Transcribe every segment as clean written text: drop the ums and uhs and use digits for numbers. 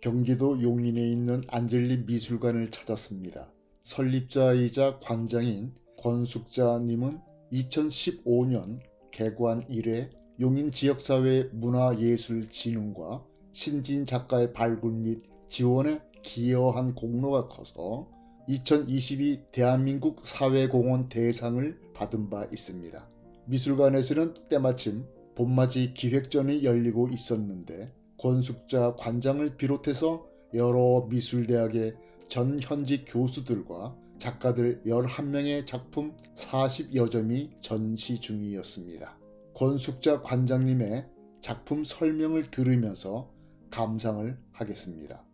경기도 용인에 있는 안젤리 미술관을 찾았습니다. 설립자이자 관장인 권숙자님은 2015년 개관 이래 용인 지역사회 문화예술진흥과 신진 작가의 발굴 및 지원에 기여한 공로가 커서 2022 대한민국 사회공헌 대상을 받은 바 있습니다. 미술관에서는 때마침 봄맞이 기획전이 열리고 있었는데 권숙자 관장을 비롯해서 여러 미술대학의 전 현직 교수들과 작가들 11명의 작품 40여 점이 전시 중이었습니다. 권숙자 관장님의 작품 설명을 들으면서 감상을 하겠습니다.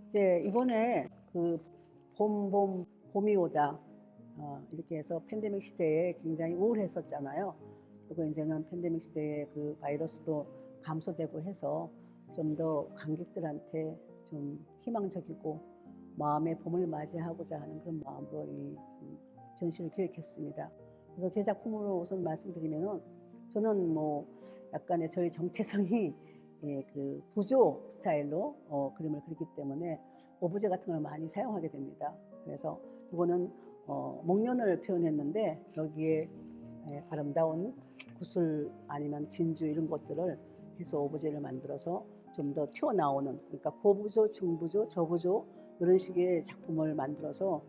이제 이번에 봄이 오다 이렇게 해서 팬데믹 시대에 굉장히 우울했었잖아요. 그리고 이제는 팬데믹 시대에 그 바이러스도 감소되고 해서 좀 더 관객들한테 좀 희망적이고 마음의 봄을 맞이하고자 하는 그런 마음으로 이 전시를 기획했습니다. 그래서 제 작품으로 우선 말씀드리면은 저는 뭐 약간의 저희 정체성이 그 부조 스타일로 그림을 그리기 때문에 오브제 같은 걸 많이 사용하게 됩니다. 그래서 이거는 목련을 표현했는데 여기에 아름다운 구슬 아니면 진주 이런 것들을 해서 오브제를 만들어서 좀 더 튀어나오는, 그러니까 고부조, 중부조, 저부조 이런 식의 작품을 만들어서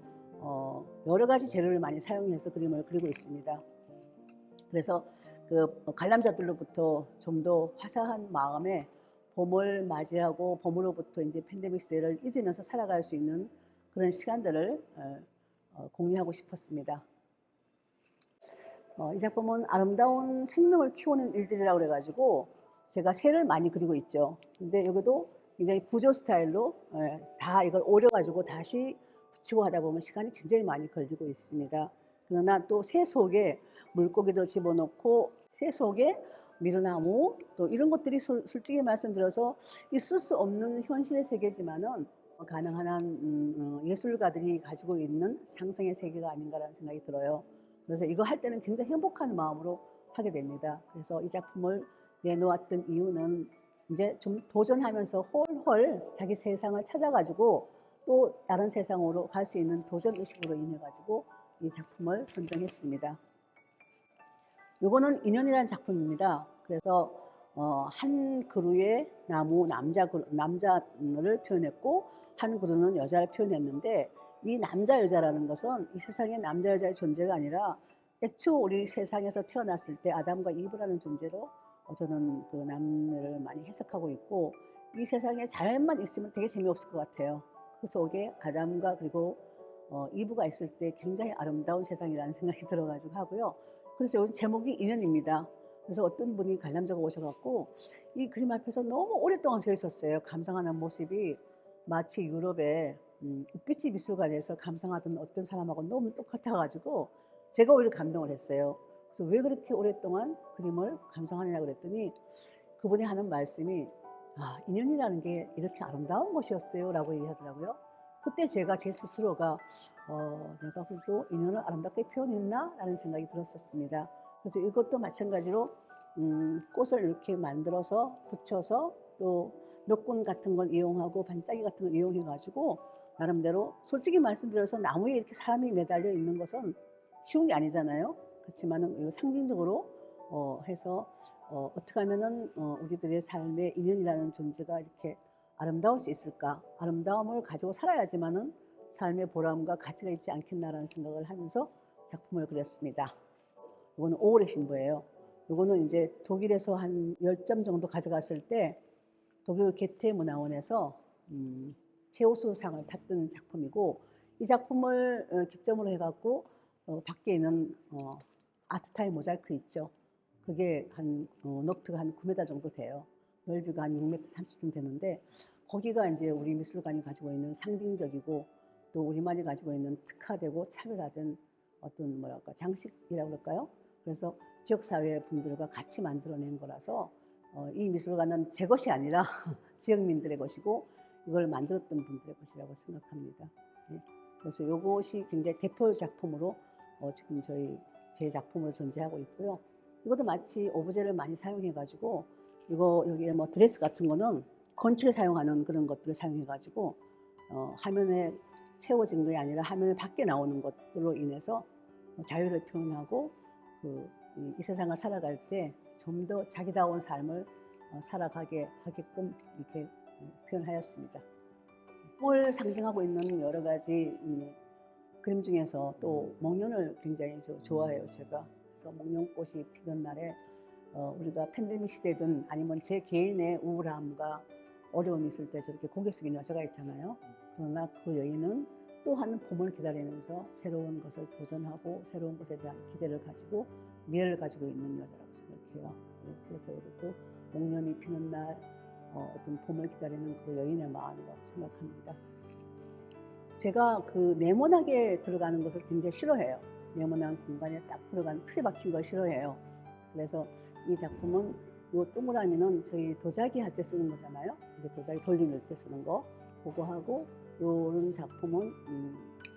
여러 가지 재료를 많이 사용해서 그림을 그리고 있습니다. 그래서 그 관람자들로부터 좀 더 화사한 마음에 봄을 맞이하고 봄으로부터 이제 팬데믹 시대를 잊으면서 살아갈 수 있는 그런 시간들을 공유하고 싶었습니다. 이 작품은 아름다운 생명을 키우는 일들이라고 그래가지고 제가 새를 많이 그리고 있죠. 근데 여기도 굉장히 부조 스타일로 다 이걸 오려가지고 다시 붙이고 하다 보면 시간이 굉장히 많이 걸리고 있습니다. 그러나 또 새 속에 물고기도 집어넣고 새 속에 미르나무 또 이런 것들이 솔직히 말씀드려서 있을 수 없는 현실의 세계지만은 가능한 한 예술가들이 가지고 있는 상상의 세계가 아닌가라는 생각이 들어요. 그래서 이거 할 때는 굉장히 행복한 마음으로 하게 됩니다. 그래서 이 작품을 내놓았던 이유는 이제 좀 도전하면서 홀홀 자기 세상을 찾아가지고 또 다른 세상으로 갈 수 있는 도전 의식으로 인해 가지고 이 작품을 선정했습니다. 요거는 인연이라는 작품입니다. 그래서 한 그루의 남자를 표현했고 한 그루는 여자를 표현했는데 이 남자 여자라는 것은 이 세상에 남자 여자의 존재가 아니라 애초 우리 세상에서 태어났을 때 아담과 이브라는 존재로 저는 그 남녀를 많이 해석하고 있고 이 세상에 자연만 있으면 되게 재미없을 것 같아요. 그 속에 아담과 그리고 이브가 있을 때 굉장히 아름다운 세상이라는 생각이 들어가지고 하고요. 그래서 여기 제목이 인연입니다. 그래서 어떤 분이 관람자가 오셔갖고 이 그림 앞에서 너무 오랫동안 서 있었어요. 감상하는 모습이 마치 유럽의 uffizi 미술관에서 감상하던 어떤 사람하고 너무 똑같아가지고 제가 오히려 감동을 했어요. 그래서 왜 그렇게 오랫동안 그림을 감상하느냐고 그랬더니 그분이 하는 말씀이 인연이라는 게 이렇게 아름다운 것이었어요 라고 얘기하더라고요. 그때 제가 제 스스로가 내가 그래도 인연을 아름답게 표현했나? 라는 생각이 들었었습니다. 그래서 이것도 마찬가지로 꽃을 이렇게 만들어서 붙여서 또 녹군 같은 걸 이용하고 반짝이 같은 걸 이용해 가지고 나름대로 솔직히 말씀드려서 나무에 이렇게 사람이 매달려 있는 것은 쉬운 게 아니잖아요. 그렇지만은 상징적으로 해서 어떻게 하면은 우리들의 삶의 인연이라는 존재가 이렇게 아름다울 수 있을까? 아름다움을 가지고 살아야지만은 삶의 보람과 가치가 있지 않겠나라는 생각을 하면서 작품을 그렸습니다. 이거는 5월의 신부예요. 이거는 이제 독일에서 한 10점 정도 가져갔을 때 독일 게테 문화원에서 최우수상을 탔던 작품이고 이 작품을 기점으로 해갖고 밖에 있는 아트타일 모자이크 있죠. 그게 한 높이가 한 9m 정도 돼요. 넓이가 한 6m 30쯤 되는데 거기가 이제 우리 미술관이 가지고 있는 상징적이고 또 우리만이 가지고 있는 특화되고 차별화된 어떤 뭐랄까 장식이라고 그럴까요? 그래서 지역사회 분들과 같이 만들어낸 거라서 이 미술관은 제 것이 아니라 지역민들의 것이고 이걸 만들었던 분들의 것이라고 생각합니다. 네. 그래서 이것이 굉장히 대표 작품으로 지금 제 작품으로 존재하고 있고요. 이것도 마치 오브제를 많이 사용해 가지고 이거 여기에 뭐 드레스 같은 거는 건축에 사용하는 그런 것들을 사용해가지고 화면에 채워진 게 아니라 화면 밖에 나오는 것들로 인해서 자유를 표현하고 이 세상을 살아갈 때 좀 더 자기다운 삶을 살아가게 하게끔 이렇게 표현하였습니다. 뭘 상징하고 있는 여러 가지 그림 중에서 또 목련을 굉장히 좋아해요, 제가. 그래서 목련꽃이 피는 날에 우리가 팬데믹 시대든 아니면 제 개인의 우울함과 어려움이 있을 때 저렇게 고개 숙인 여자가 있잖아요. 그러나 그 여인은 또 한 봄을 기다리면서 새로운 것을 도전하고 새로운 것에 대한 기대를 가지고 미래를 가지고 있는 여자라고 생각해요. 그래서 이것도 목련이 피는 날 어떤 봄을 기다리는 그 여인의 마음이라고 생각합니다. 제가 그 네모나게 들어가는 것을 굉장히 싫어해요. 네모난 공간에 딱 들어간 틀에 박힌 걸 싫어해요. 그래서 이 작품은 이 동그라미는 저희 도자기 할 때 쓰는 거잖아요. 도자기 돌리는 때 쓰는 거 그거 하고 이런 작품은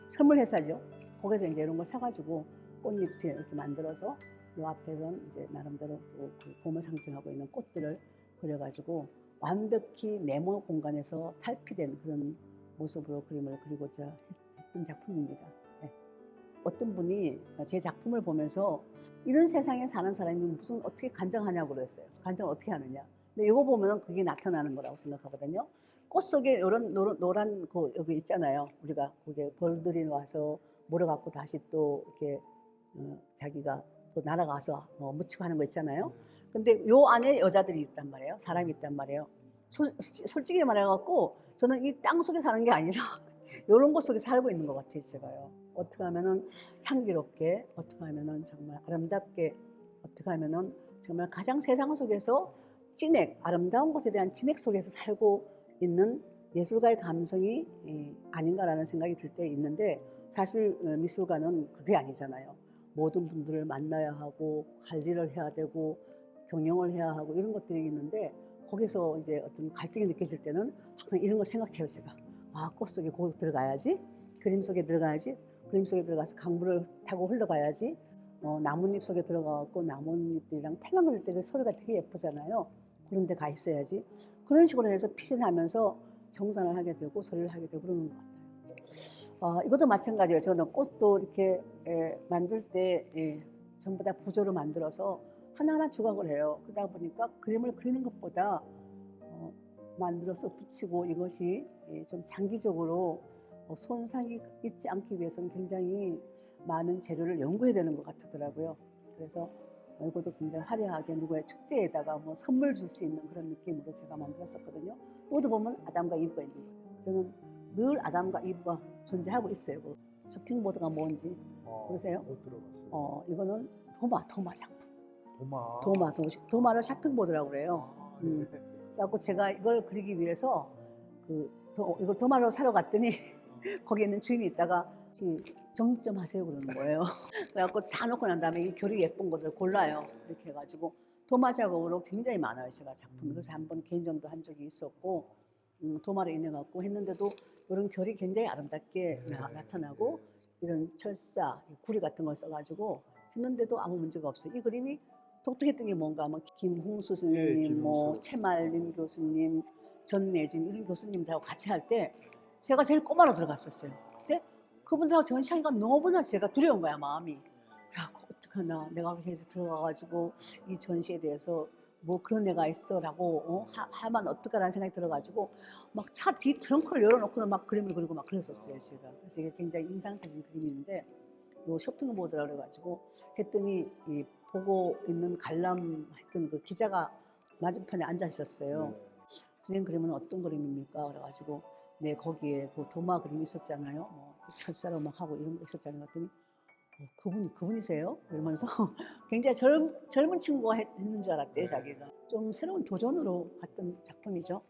선물 회사죠. 거기서 이제 이런 걸 사가지고 꽃잎을 이렇게 만들어서 이 앞에는 이제 나름대로 또 그 봄을 상징하고 있는 꽃들을 그려가지고 완벽히 네모 공간에서 탈피된 그런 모습으로 그림을 그리고자 했던 작품입니다. 네. 어떤 분이 제 작품을 보면서 이런 세상에 사는 사람이 무슨 어떻게 간장하냐고 그랬어요. 간장 어떻게 하느냐. 근데 이거 보면 그게 나타나는 거라고 생각하거든요. 꽃 속에 이런 노란 거 여기 있잖아요. 우리가 거기에 벌들이 와서 물어갖고 다시 또 이렇게 자기가 또 날아가서 묻히고 하는 거 있잖아요. 근데 요 안에 여자들이 있단 말이에요. 사람이 있단 말이에요. 솔직히 말해갖고 저는 이 땅 속에 사는 게 아니라 이런 곳 속에 살고 있는 것 같아요, 제가요. 어떻게 하면은 향기롭게, 어떻게 하면은 정말 아름답게, 어떻게 하면은 정말 가장 세상 속에서 진액, 아름다운 것에 대한 진액 속에서 살고 있는 예술가의 감성이 아닌가라는 생각이 들 때 있는데 사실 미술가는 그게 아니잖아요. 모든 분들을 만나야 하고 관리를 해야 되고 경영을 해야 하고 이런 것들이 있는데 거기서 이제 어떤 갈등이 느껴질 때는 항상 이런 걸 생각해요, 제가. 아, 꽃 속에 곧 들어가야지. 그림 속에 들어가야지. 그림 속에 들어가서 강물을 타고 흘러가야지. 나뭇잎 속에 들어가고 나뭇잎들이랑 팔랑거릴 때 그 소리가 되게 예쁘잖아요. 그런 데 가 있어야지. 그런 식으로 해서 피신하면서 정산을 하게 되고 소리를 하게 되고 그러는 것 같아요. 이것도 마찬가지예요. 저는 꽃도 이렇게 만들 때 전부 다 부조로 만들어서 하나하나 조각을 해요. 그러다 보니까 그림을 그리는 것보다 만들어서 붙이고 이것이 좀 장기적으로 손상이 있지 않기 위해서는 굉장히 많은 재료를 연구해야 되는 것 같더라고요. 그래서 이것도 굉장히 화려하게 누구의 축제에다가 뭐 선물 줄 수 있는 그런 느낌으로 제가 만들었었거든요. 또도 보면 아담과 이브가 있는 거예요. 저는 늘 아담과 이브가 존재하고 있어요. 그 쇼핑보드가 뭔지 모르세요? 못 들어봤어요. 이거는 도마 작품. 도마. 도마를 쇼핑보드라고 그래요. 네. 그래갖고 제가 이걸 그리기 위해서 이걸 도마로 사러 갔더니 거기 있는 주인이 있다가 정립 좀 하세요 그러는 거예요. 그래갖고 다 놓고 난 다음에 이 결이 예쁜 것을 골라요. 이렇게 해가지고 도마 작업으로 굉장히 많아요, 제가 작품이. 그래서 한번 개인전도 한 적이 있었고 도마를 인해 갖고 했는데도 이런 결이 굉장히 아름답게 나타나고 이런 철사, 구리 같은 걸 써가지고 했는데도 아무 문제가 없어요. 이 그림이 독특했던 게 뭔가 하면 김홍수 선생님, 뭐 최말림 교수님, 전내진 이런 교수님들하고 같이 할 때 제가 제일 꼬마로 들어갔었어요. 근데 그분들하고 전시하기가 너무나 제가 두려운 거야, 마음이. 그래갖고 어떡하나 내가 거기서 들어가가지고 이 전시에 대해서 뭐 그런 애가 있어라고 하면 어떡하라는 생각이 들어가지고 막 차 뒤 트렁크를 열어놓고는 막 그림을 그리고 막 그랬었어요, 제가. 그래서 이게 굉장히 인상적인 그림인데 요 쇼핑보드라 그래가지고 했더니 이 보고 있는 관람했던 그 기자가 맞은편에 앉아 있었어요. 선생님 그림은 어떤 그림입니까? 그래가지고 네 거기에 그 도마 그림이 있었잖아요. 뭐 철사로 막 하고 이런 거 있었잖아요. 그랬더니 그분이세요? 이러면서 굉장히 젊은 친구가 했는 줄 알았대요, 자기가. 좀 새로운 도전으로 갔던 작품이죠.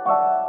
네.